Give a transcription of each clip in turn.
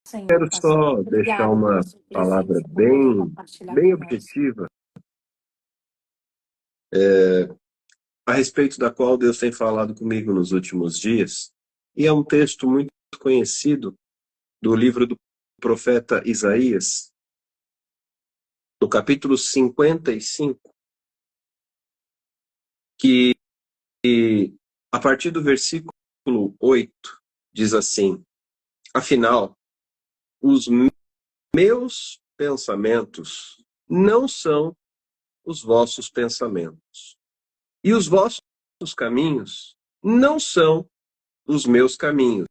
Quero só deixar uma palavra bem objetiva a respeito da qual Deus tem falado comigo nos últimos dias. E é um texto muito conhecido do livro do profeta Isaías, no capítulo 55, que a partir do versículo 8 diz assim: afinal, os meus pensamentos não são os vossos pensamentos, e os vossos caminhos não são os meus caminhos,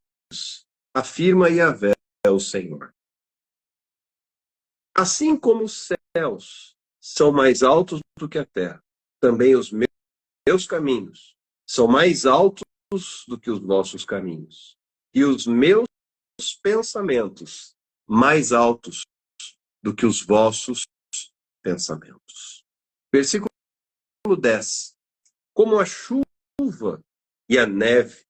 afirma Yahvé, o Senhor. Assim como os céus são mais altos do que a terra, também os meus caminhos são mais altos do que os vossos caminhos, e os meus pensamentos mais altos do que os vossos pensamentos. Versículo 10. Como a chuva e a neve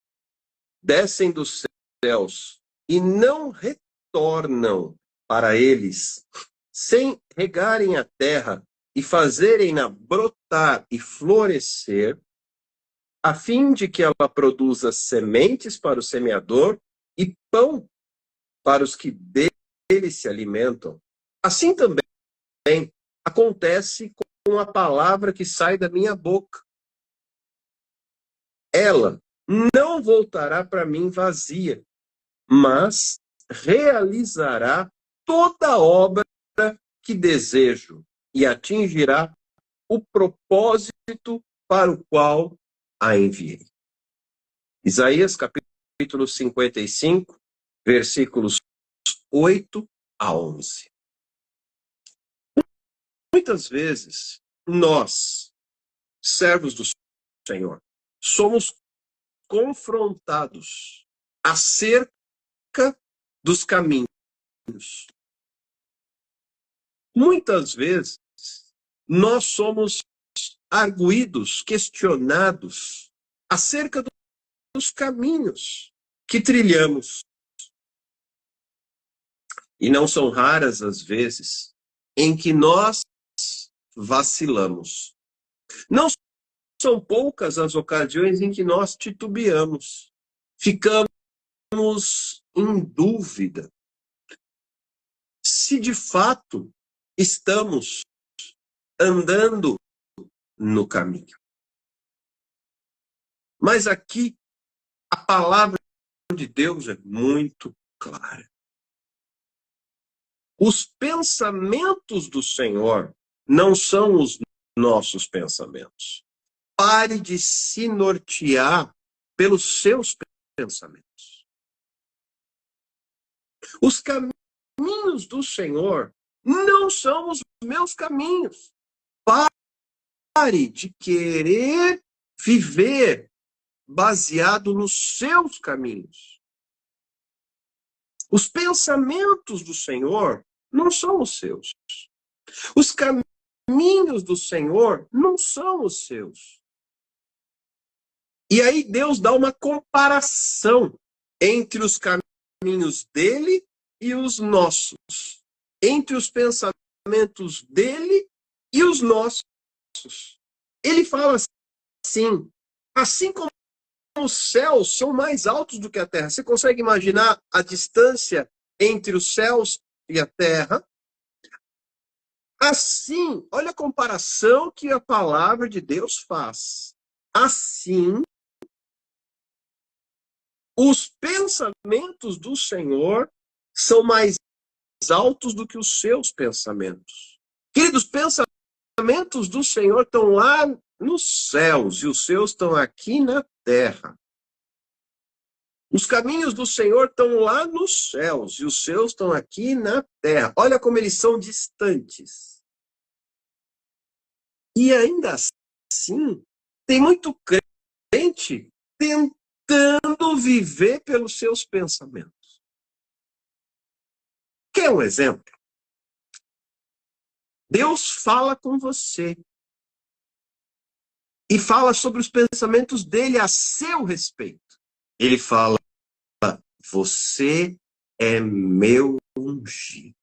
descem dos céus e não retornam para eles, sem regarem a terra e fazerem-na brotar e florescer, a fim de que ela produza sementes para o semeador e pão para os que dele se alimentam. Assim também acontece com a palavra que sai da minha boca. Ela não voltará para mim vazia, mas realizará toda a obra que desejo e atingirá o propósito para o qual a enviei. Isaías capítulo 55, versículos 8 a 11. Muitas vezes, nós, servos do Senhor, somos confrontados acerca dos caminhos. Muitas vezes, nós somos arguídos, questionados acerca dos caminhos que trilhamos. E não são raras as vezes em que nós vacilamos. Não são poucas as ocasiões em que nós titubeamos, ficamos em dúvida se de fato estamos andando no caminho. Mas aqui a palavra de Deus é muito clara. Os pensamentos do Senhor não são os nossos pensamentos. Pare de se nortear pelos seus pensamentos. Os caminhos do Senhor não são os meus caminhos. Pare de querer viver baseado nos seus caminhos. Os pensamentos do Senhor não são os seus. Os caminhos do Senhor não são os seus. E aí Deus dá uma comparação entre os caminhos dele e os nossos. Entre os pensamentos dele e os nossos. Ele fala assim como os céus são mais altos do que a terra. Você consegue imaginar a distância entre os céus e a terra? Assim, olha a comparação que a palavra de Deus faz. Assim, os pensamentos do Senhor são mais altos do que os seus pensamentos. Queridos, pensamentos do Senhor estão lá nos céus e os seus estão aqui na terra. Os caminhos do Senhor estão lá nos céus e os seus estão aqui na terra. Olha como eles são distantes. E ainda assim, tem muito crente tentando viver pelos seus pensamentos. Quer um exemplo? Deus fala com você e fala sobre os pensamentos dele a seu respeito. Ele fala: você é meu ungido.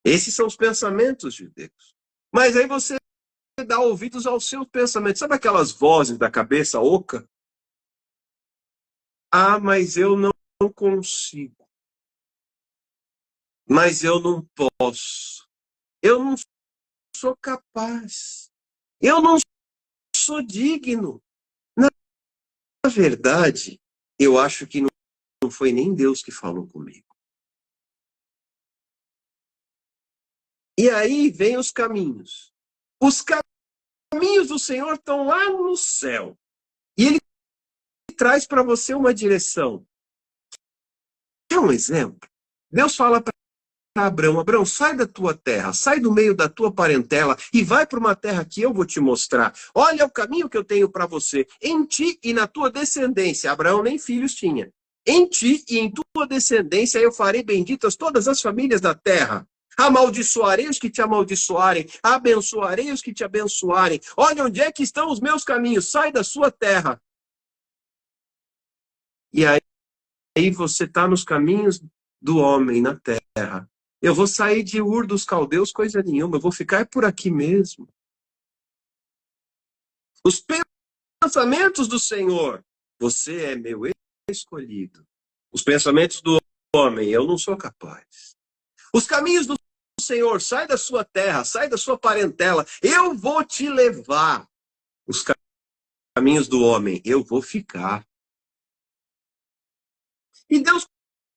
Esses são os pensamentos de Deus. Mas aí você dá ouvidos aos seus pensamentos. Sabe aquelas vozes da cabeça oca? Ah, mas eu não consigo. Mas eu não posso. Eu não sou capaz. Eu não sou digno. Na verdade, eu acho que não foi nem Deus que falou comigo. E aí vem os caminhos. Os caminhos do Senhor estão lá no céu. E Ele traz para você uma direção. Quer um exemplo? Deus fala para Abraão: Abraão, sai da tua terra, sai do meio da tua parentela e vai para uma terra que eu vou te mostrar. Olha o caminho que eu tenho para você. Em ti e na tua descendência. Abraão nem filhos tinha. Em ti e em tua descendência eu farei benditas todas as famílias da terra. Amaldiçoarei os que te amaldiçoarem, abençoarei os que te abençoarem. Olha onde é que estão os meus caminhos, sai da sua terra. E aí você está nos caminhos do homem na terra. Eu vou sair de Ur dos Caldeus, coisa nenhuma, eu vou ficar por aqui mesmo. Os pensamentos do Senhor, você é meu escolhido. Os pensamentos do homem, eu não sou capaz. Os caminhos do Senhor, sai da sua terra, sai da sua parentela, eu vou te levar. Os caminhos do homem, eu vou ficar. E Deus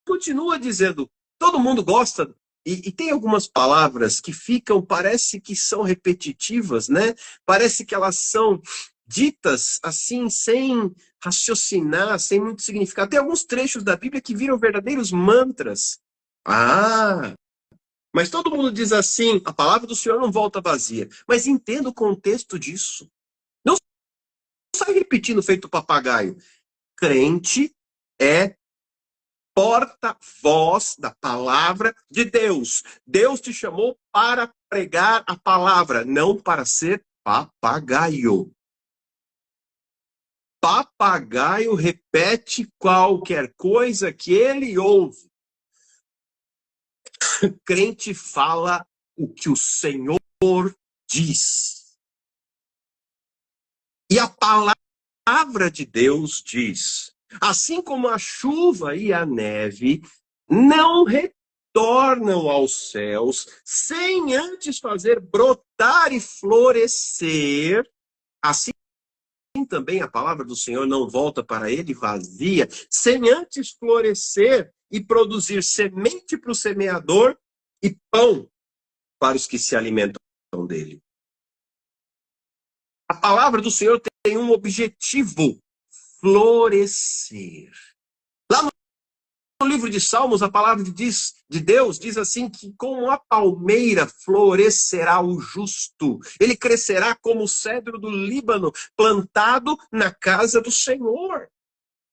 continua dizendo, todo mundo gosta, e tem algumas palavras que ficam, parece que são repetitivas, né? Parece que elas são ditas assim, sem raciocinar, sem muito significado. Tem alguns trechos da Bíblia que viram verdadeiros mantras. Ah, mas todo mundo diz assim, a palavra do Senhor não volta vazia. Mas entenda o contexto disso. Não sai repetindo feito papagaio. Crente é porta-voz da palavra de Deus. Deus te chamou para pregar a palavra, não para ser papagaio. Papagaio repete qualquer coisa que ele ouve. Crente fala o que o Senhor diz. E a palavra de Deus diz: assim como a chuva e a neve não retornam aos céus sem antes fazer brotar e florescer, assim também a palavra do Senhor não volta para ele vazia, sem antes florescer e produzir semente para o semeador e pão para os que se alimentam dele. A palavra do Senhor tem um objetivo: florescer. Lá no livro de Salmos, a palavra de Deus diz assim que como a palmeira florescerá o justo. Ele crescerá como o cedro do Líbano, plantado na casa do Senhor.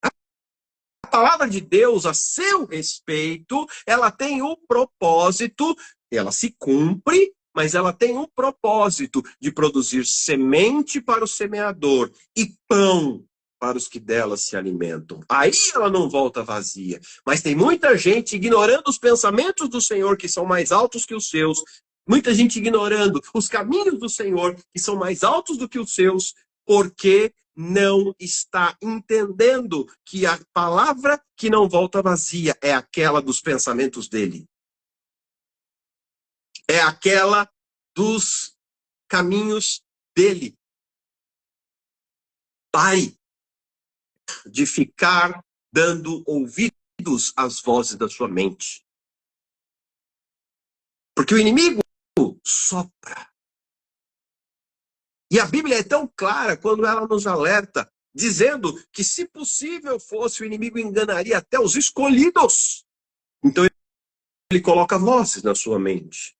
A palavra de Deus, a seu respeito, ela tem um propósito, ela se cumpre, mas ela tem um propósito de produzir semente para o semeador e pão para os que dela se alimentam. Aí ela não volta vazia. Mas tem muita gente ignorando os pensamentos do Senhor, que são mais altos que os seus. Muita gente ignorando os caminhos do Senhor, que são mais altos do que os seus, porque não está entendendo que a palavra que não volta vazia é aquela dos pensamentos dele. É aquela dos caminhos dele. Pare de ficar dando ouvidos às vozes da sua mente. Porque o inimigo sopra. E a Bíblia é tão clara quando ela nos alerta, dizendo que, se possível fosse, o inimigo enganaria até os escolhidos. Então ele coloca vozes na sua mente.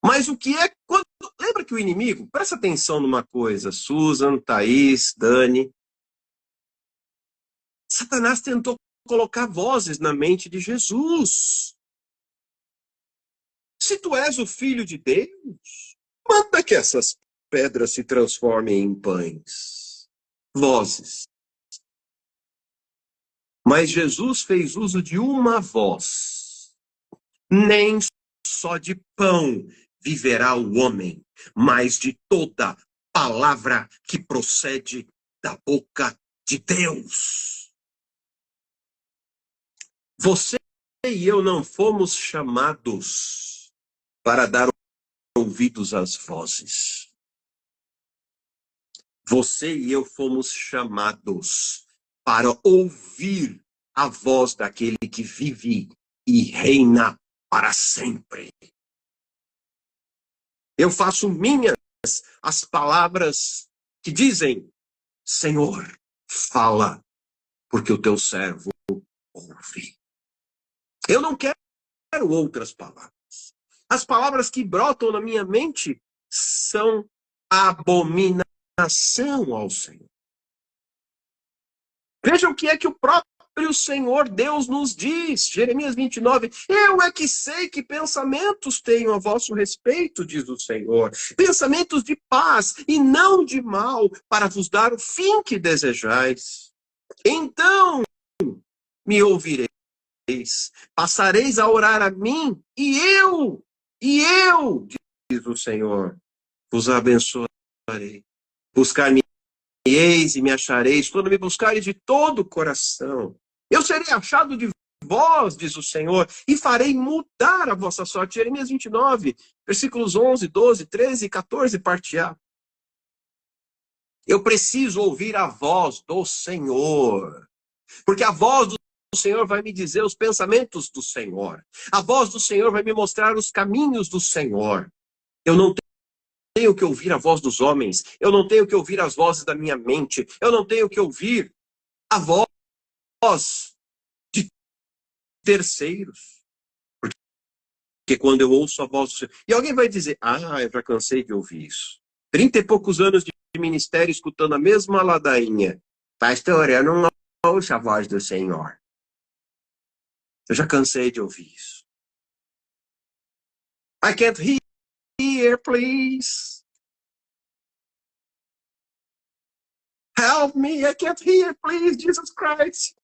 Mas o que é quando... Lembra que o inimigo, presta atenção numa coisa, Susan, Thaís, Dani. Satanás tentou colocar vozes na mente de Jesus. Se tu és o filho de Deus, manda que essas pedras se transformem em pães. Vozes. Mas Jesus fez uso de uma voz. Nem só de pão viverá o homem, mas de toda palavra que procede da boca de Deus. Você e eu não fomos chamados para dar ouvidos às vozes. Você e eu fomos chamados para ouvir a voz daquele que vive e reina para sempre. Eu faço minhas as palavras que dizem: Senhor, fala, porque o teu servo ouve. Eu não quero outras palavras. As palavras que brotam na minha mente são abominação ao Senhor. Veja o que é que o próprio Senhor Deus nos diz. Jeremias 29. Eu é que sei que pensamentos tenho a vosso respeito, diz o Senhor. Pensamentos de paz e não de mal, para vos dar o fim que desejais. Então me ouvireis, passareis a orar a mim, e eu, diz o Senhor, vos abençoarei. Buscar-me-eis e me achareis, quando me buscareis de todo o coração. Eu serei achado de vós, diz o Senhor, e farei mudar a vossa sorte. Jeremias 29, versículos 11, 12, 13 e 14, parte A. Eu preciso ouvir a voz do Senhor, porque a voz do Senhor vai me dizer os pensamentos do Senhor. A voz do Senhor vai me mostrar os caminhos do Senhor. Eu não tenho que ouvir a voz dos homens. Eu não tenho que ouvir as vozes da minha mente. Eu não tenho que ouvir a voz de terceiros. Porque quando eu ouço a voz do Senhor... E alguém vai dizer, eu já cansei de ouvir isso. 30 e poucos anos de ministério escutando a mesma ladainha. Pastor, eu não ouço a voz do Senhor. Eu já cansei de ouvir isso. I can't hear, please. Help me, I can't hear, please, Jesus Christ.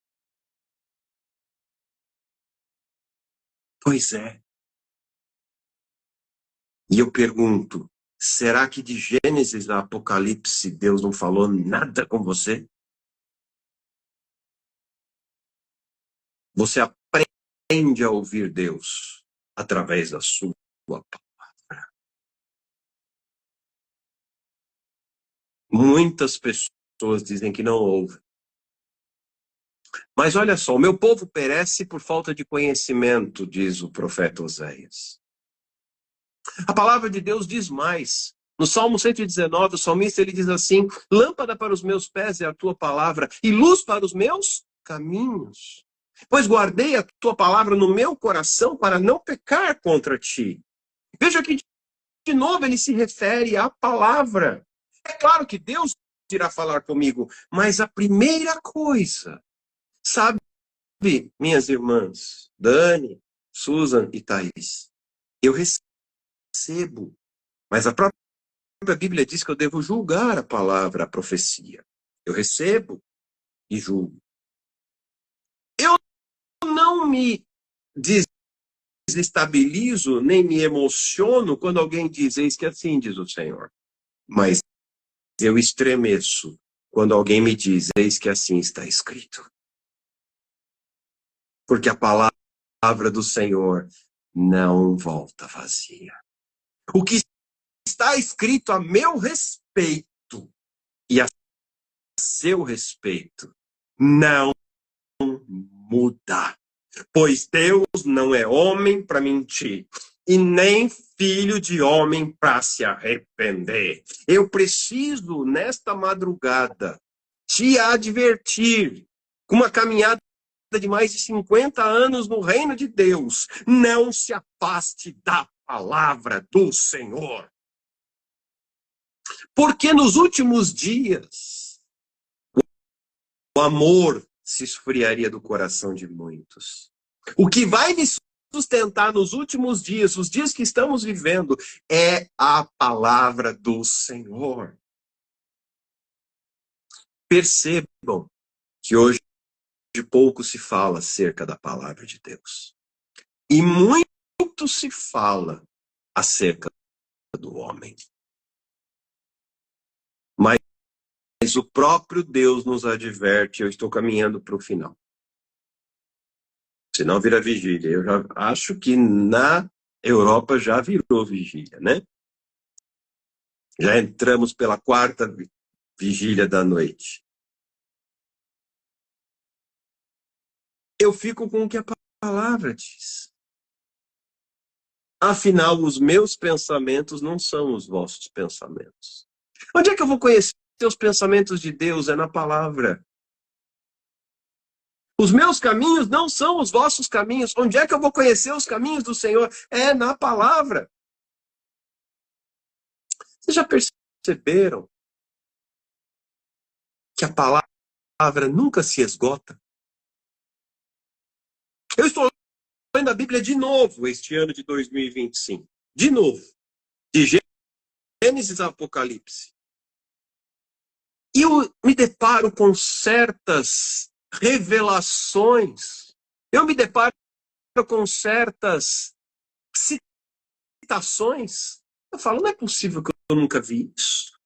Pois é. E eu pergunto, será que de Gênesis a Apocalipse Deus não falou nada com você? Você aprende a ouvir Deus através da sua palavra. Muitas pessoas dizem que não ouvem. Mas olha só, o meu povo perece por falta de conhecimento, diz o profeta Oséias. A palavra de Deus diz mais. No Salmo 119, o salmista ele diz assim: lâmpada para os meus pés é a tua palavra e luz para os meus caminhos. Pois guardei a tua palavra no meu coração para não pecar contra ti. Veja que de novo ele se refere à palavra. É claro que Deus irá falar comigo, mas a primeira coisa, sabe, minhas irmãs, Dani, Susan e Thaís, eu recebo, mas a própria Bíblia diz que eu devo julgar a palavra, a profecia. Eu recebo e julgo. Eu não me desestabilizo, nem me emociono quando alguém diz, eis que assim diz o Senhor. Mas eu estremeço quando alguém me diz, eis que assim está escrito. Porque a palavra do Senhor não volta vazia. O que está escrito a meu respeito e a seu respeito não muda. Pois Deus não é homem para mentir, e nem filho de homem para se arrepender. Eu preciso, nesta madrugada, te advertir, com uma caminhada de mais de 50 anos no reino de Deus, não se afaste da palavra do Senhor. Porque nos últimos dias, o amor se esfriaria do coração de muitos. O que vai me sustentar nos últimos dias, os dias que estamos vivendo, é a palavra do Senhor. Percebam que hoje onde pouco se fala acerca da palavra de Deus. E muito se fala acerca do homem. Mas o próprio Deus nos adverte, eu estou caminhando para o final. Senão vira vigília. Eu já acho que na Europa já virou vigília, né? Já entramos pela 4ª vigília da noite. Eu fico com o que a palavra diz. Afinal, os meus pensamentos não são os vossos pensamentos. Onde é que eu vou conhecer os pensamentos de Deus? É na palavra. Os meus caminhos não são os vossos caminhos. Onde é que eu vou conhecer os caminhos do Senhor? É na palavra. Vocês já perceberam que a palavra nunca se esgota? Eu estou lendo a Bíblia de novo este ano de 2025. De novo. De Gênesis a Apocalipse. E eu me deparo com certas revelações. Eu me deparo com certas citações. Eu falo, não é possível que eu nunca vi isso.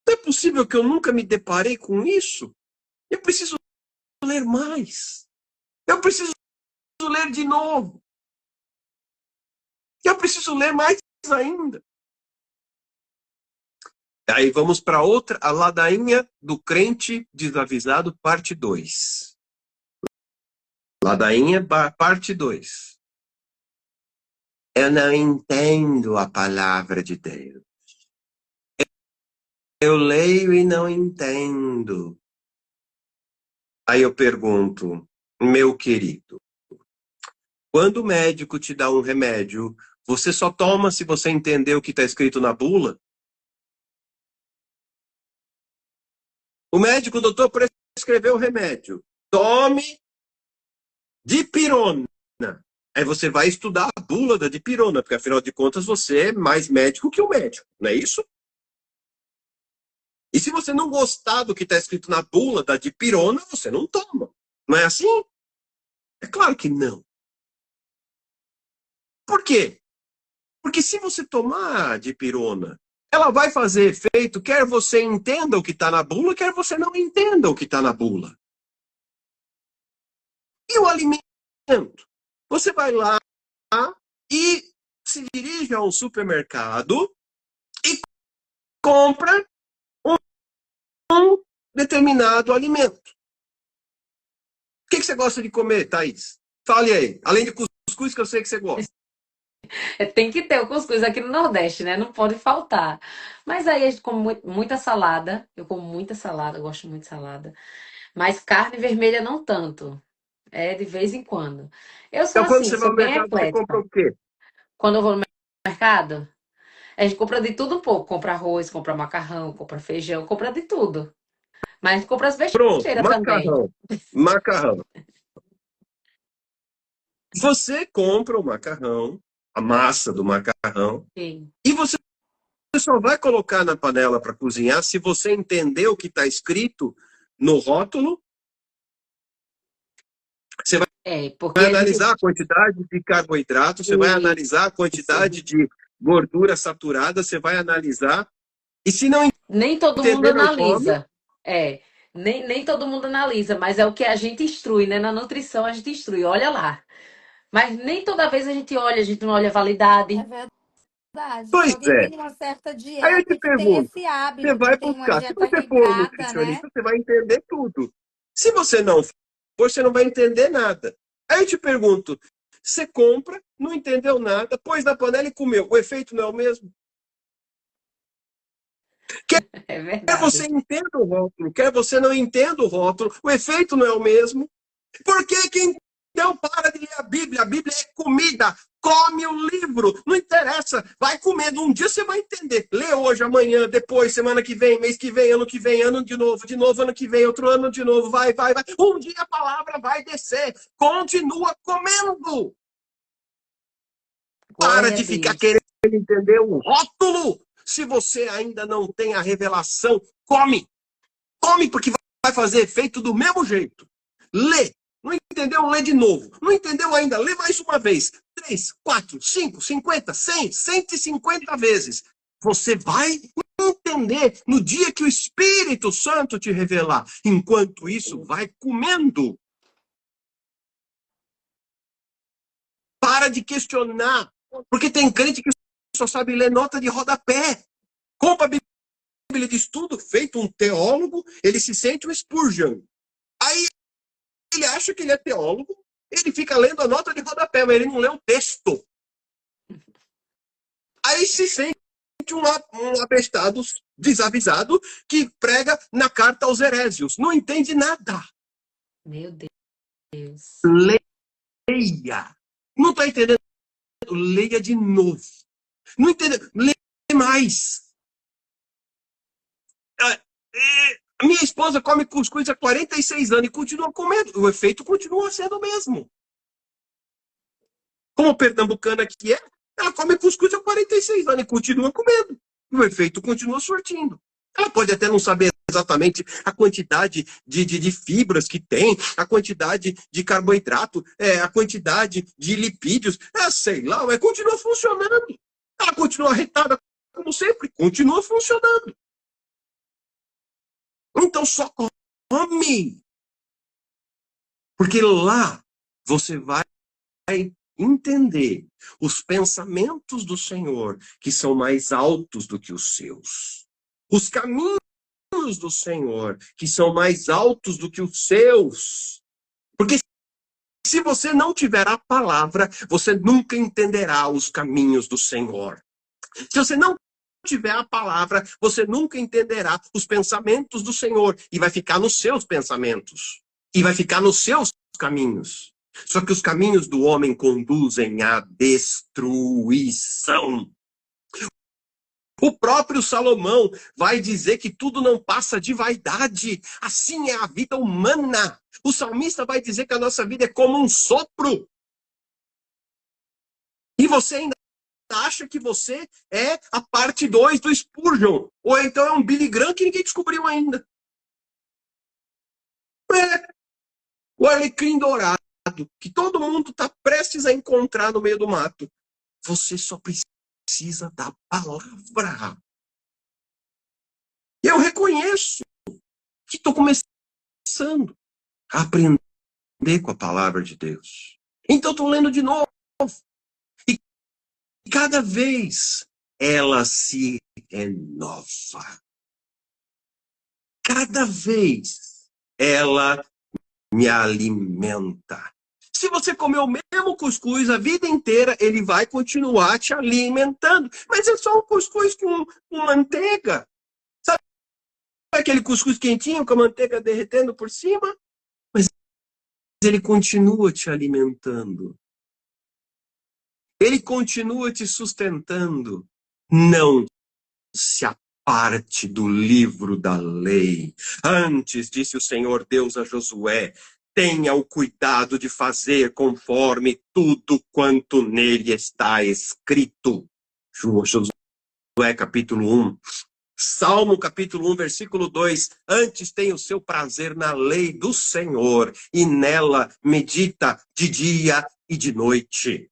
Não é possível que eu nunca me deparei com isso. Eu preciso ler mais. Eu preciso ler de novo. Eu preciso ler mais ainda. Aí vamos para outra, a ladainha do crente desavisado, parte 2. Ladainha, parte 2. Eu não entendo a palavra de Deus. Eu leio e não entendo. Aí eu pergunto, meu querido, quando o médico te dá um remédio, você só toma se você entender o que está escrito na bula? O médico, o doutor, prescreveu o remédio. Tome dipirona. Aí você vai estudar a bula da dipirona, porque afinal de contas você é mais médico que o médico, não é isso? E se você não gostar do que está escrito na bula da dipirona, você não toma. Não é assim? É claro que não. Por quê? Porque se você tomar a dipirona, ela vai fazer efeito, quer você entenda o que está na bula, quer você não entenda o que está na bula. E o alimento? Você vai lá e se dirige a um supermercado e compra um determinado alimento. O que você gosta de comer, Thaís? Fale aí. Além de cuscuz, que eu sei que você gosta. Tem que ter o cuscuz aqui no Nordeste, né? Não pode faltar. Mas aí a gente come muita salada. Eu como muita salada, eu gosto muito de salada. Mas carne vermelha não tanto. É de vez em quando. Eu sou Então, quando assim, você vai sou ao bem mercado, você compra eclética. o quê? Quando eu vou no mercado, a gente compra de tudo um pouco. Compra arroz, compra macarrão, compra feijão, compra de tudo. Mas a gente compra as Pronto, besteiras também. macarrão. Macarrão. Você compra o macarrão, a massa do macarrão, Sim. e você só vai colocar na panela para cozinhar se você entender o que está escrito no rótulo. Você É, porque vai a gente. analisar a quantidade de carboidrato, você vai analisar a Isso. quantidade de gordura saturada, você vai analisar. E se não Nem todo mundo entender, não come. analisa. É, nem todo mundo analisa, mas é o que a gente instrui, né? Na nutrição a gente instrui, olha lá. Mas nem toda vez a gente olha, a gente não olha a É validade. verdade. Se Pois alguém é. tem uma certa Aí eu te dieta que tem pergunto, esse você hábito, que vai tem uma buscar. Se dieta você for um regrada, né? nutricionista, você vai entender tudo. Se você não for, você não vai entender nada. Aí eu te pergunto, você compra, não entendeu nada, pôs na panela e comeu. O efeito não é o mesmo? É Quer você verdade. entenda o rótulo, quer você não entenda o rótulo, o efeito não é o mesmo. Por que que então para de ler a Bíblia? A Bíblia é comida. Come o livro. Não interessa. Vai comendo. Um dia você vai entender. Lê hoje, amanhã, depois, semana que vem, mês que vem, ano que vem, ano de novo, ano que vem, outro ano de novo. Vai. Um dia a palavra vai descer. Continua comendo. Para Glória a de ficar Deus. querendo entender o rótulo. Se você ainda não tem a revelação, come. Come, porque vai fazer efeito do mesmo jeito. Lê. Não entendeu? Lê de novo. Não entendeu ainda? Lê mais uma vez. 3, 4, 5, 50, 100, 150 vezes. Você vai entender no dia que o Espírito Santo te revelar. Enquanto isso, vai comendo. Para de questionar. Porque tem crente que só sabe ler nota de rodapé. Compra a Bíblia de estudo, feito um teólogo, ele se sente um Spurgeon. Aí ele acha que ele é teólogo, ele fica lendo a nota de rodapé, mas ele não lê o texto. Aí se sente um abestado desavisado que prega na carta aos herésios. Não entende nada. Meu Deus. Leia. Não está entendendo? Leia de novo. Não entendeu? Leia mais. Minha esposa come cuscuz há 46 anos e continua comendo. O efeito continua sendo o mesmo. Como pernambucana que é, ela come cuscuz há 46 anos e continua comendo. O efeito continua surtindo. Ela pode até não saber exatamente a quantidade de fibras que tem, a quantidade de carboidrato, a quantidade de lipídios, sei lá, mas continua funcionando. Ela continua arretada como sempre, continua funcionando. Então só come. Porque lá você vai entender os pensamentos do Senhor, que são mais altos do que os seus. Os caminhos do Senhor, que são mais altos do que os seus. Porque se você não tiver a palavra, você nunca entenderá os caminhos do Senhor. Se você não tiver a palavra, você nunca entenderá os pensamentos do Senhor. E vai ficar nos seus pensamentos. E vai ficar nos seus caminhos. Só que os caminhos do homem conduzem à destruição. O próprio Salomão vai dizer que tudo não passa de vaidade. Assim é a vida humana. O salmista vai dizer que a nossa vida é como um sopro. E você ainda acha que você é a parte 2 do Spurgeon. Ou então é um Billy Graham que ninguém descobriu ainda. O alecrim dourado, que todo mundo está prestes a encontrar no meio do mato. Você só precisa da palavra. Eu reconheço que estou começando a aprender com a palavra de Deus. Então estou lendo de novo. E cada vez ela se renova. Cada vez ela me alimenta. Se você comer o mesmo cuscuz a vida inteira, ele vai continuar te alimentando. Mas é só um cuscuz com manteiga. Sabe aquele cuscuz quentinho com a manteiga derretendo por cima? Mas ele continua te alimentando. Ele continua te sustentando. Não se aparte do livro da lei. Antes, disse o Senhor Deus a Josué, tenha o cuidado de fazer conforme tudo quanto nele está escrito. Josué capítulo 1. Salmo capítulo 1, versículo 2. Antes tem o seu prazer na lei do Senhor, e nela medita de dia e de noite.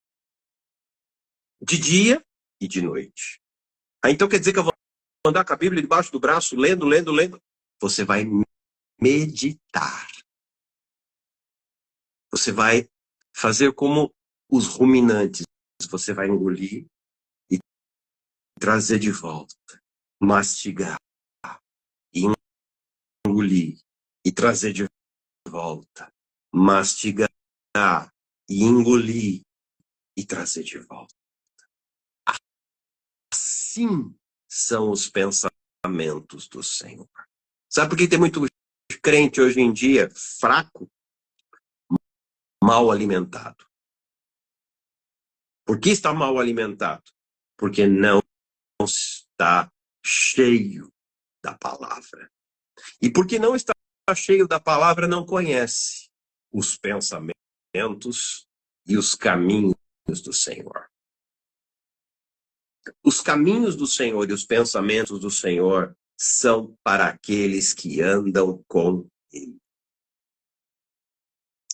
De dia e de noite. Então quer dizer que eu vou andar com a Bíblia debaixo do braço, lendo. Você vai meditar. Você vai fazer como os ruminantes. Você vai engolir e trazer de volta. Mastigar. E engolir e trazer de volta. Mastigar e engolir e trazer de volta. Assim são os pensamentos do Senhor. Sabe por que tem muito crente hoje em dia fraco? Mal alimentado. Por que está mal alimentado? Porque não está cheio da palavra. E porque não está cheio da palavra, não conhece os pensamentos e os caminhos do Senhor. Os caminhos do Senhor e os pensamentos do Senhor são para aqueles que andam com Ele.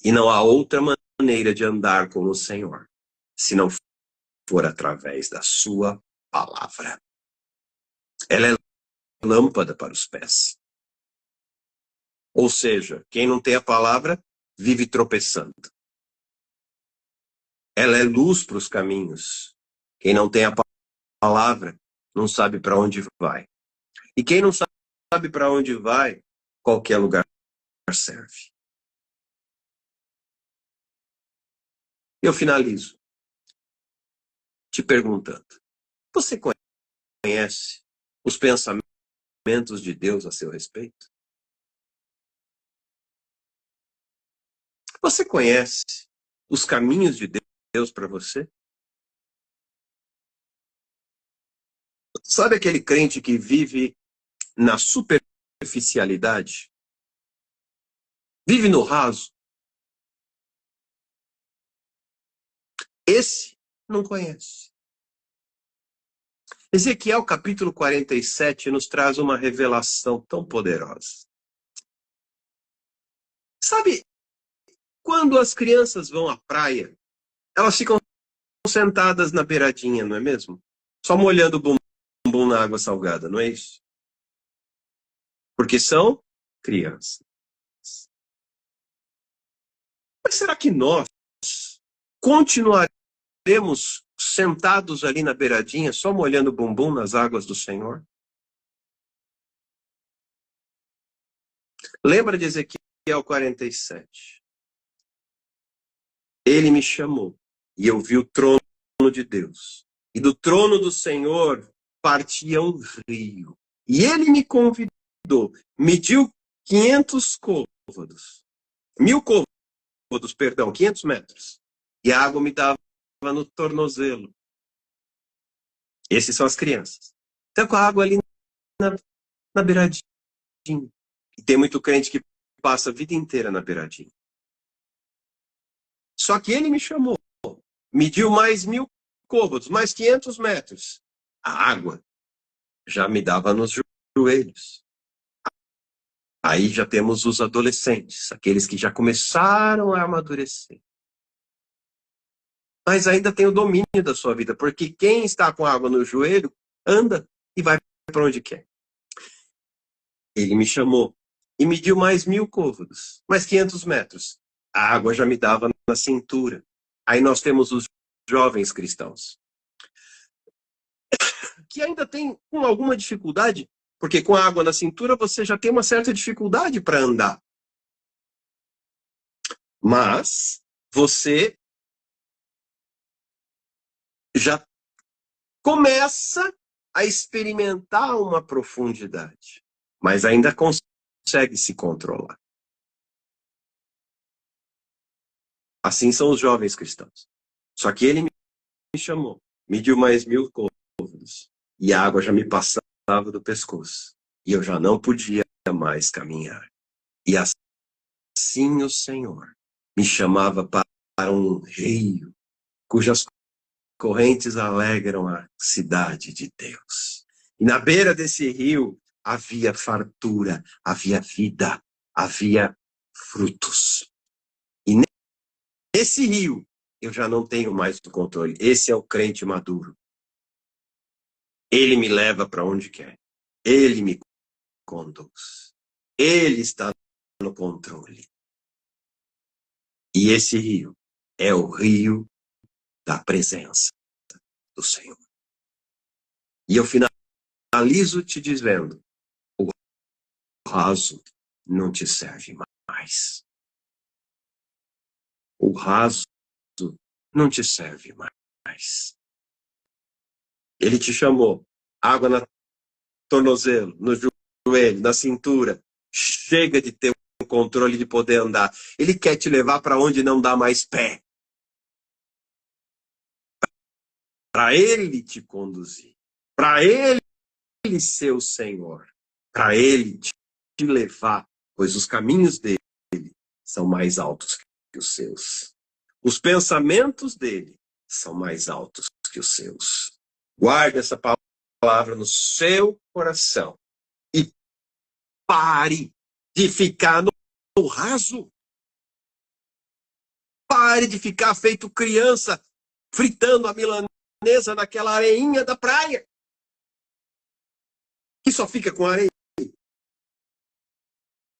E não há outra maneira de andar com o Senhor, se não for através da sua palavra. Ela é lâmpada para os pés. Ou seja, quem não tem a palavra, vive tropeçando. Ela é luz para os caminhos. Quem não tem a palavra, não sabe para onde vai. E quem não sabe para onde vai, qualquer lugar serve. Eu finalizo te perguntando: você conhece os pensamentos de Deus a seu respeito? Você conhece os caminhos de Deus para você? Sabe aquele crente que vive na superficialidade? Vive no raso? Esse não conhece. Ezequiel capítulo 47 nos traz uma revelação tão poderosa. Sabe, quando as crianças vão à praia, elas ficam sentadas na beiradinha, não é mesmo? Só molhando o bumbum na água salgada, não é isso? Porque são crianças. Mas será que nós continuaremos sentados ali na beiradinha, só molhando o bumbum nas águas do Senhor? Lembra de Ezequiel 47? Ele me chamou e eu vi o trono de Deus. E do trono do Senhor partia um rio. E ele me convidou, mediu 500 côvados. 500 metros. E a água me dava no tornozelo. Esses são as crianças. Então com a água ali na beiradinha. E tem muito crente que passa a vida inteira na beiradinha. Só que ele me chamou, mediu mais 1000 côvados, mais 500 metros. A água já me dava nos joelhos. Aí já temos os adolescentes, aqueles que já começaram a amadurecer. Mas ainda tem o domínio da sua vida, porque quem está com água no joelho, anda e vai para onde quer. Ele me chamou e mediu mais 1000 côvados, mais 500 metros. A água já me dava na cintura. Aí nós temos os jovens cristãos, que ainda tem alguma dificuldade, porque com a água na cintura você já tem uma certa dificuldade para andar. Mas você já começa a experimentar uma profundidade, mas ainda consegue se controlar. Assim são os jovens cristãos. Só que ele me chamou, mediu mais 1000 côvados, e a água já me passava do pescoço, e eu já não podia mais caminhar. E assim o Senhor me chamava para um rio, cujas correntes alegram a cidade de Deus. E na beira desse rio havia fartura, havia vida, havia frutos. E nesse rio eu já não tenho mais o controle. Esse é o crente maduro. Ele me leva para onde quer. Ele me conduz. Ele está no controle. E esse rio é o rio da presença do Senhor. E eu finalizo te dizendo: o raso não te serve mais. O raso não te serve mais. Ele te chamou, água na tornozelo, no joelho, na cintura. Chega de ter o controle de poder andar. Ele quer te levar para onde não dá mais pé. Para ele te conduzir. Para ele ser o Senhor. Para ele te levar, pois os caminhos dele são mais altos que os seus. Os pensamentos dele são mais altos que os seus. Guarde essa palavra no seu coração e pare de ficar no raso. Pare de ficar feito criança, fritando a milanesa naquela areinha da praia, que só fica com areia.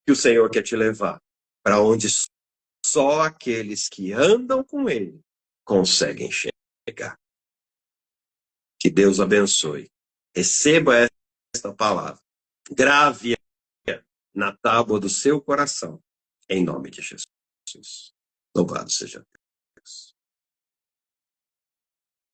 Que o Senhor quer te levar para onde só aqueles que andam com Ele conseguem chegar. Que Deus abençoe. Receba esta palavra. Grave-a na tábua do seu coração. Em nome de Jesus. Louvado seja Deus.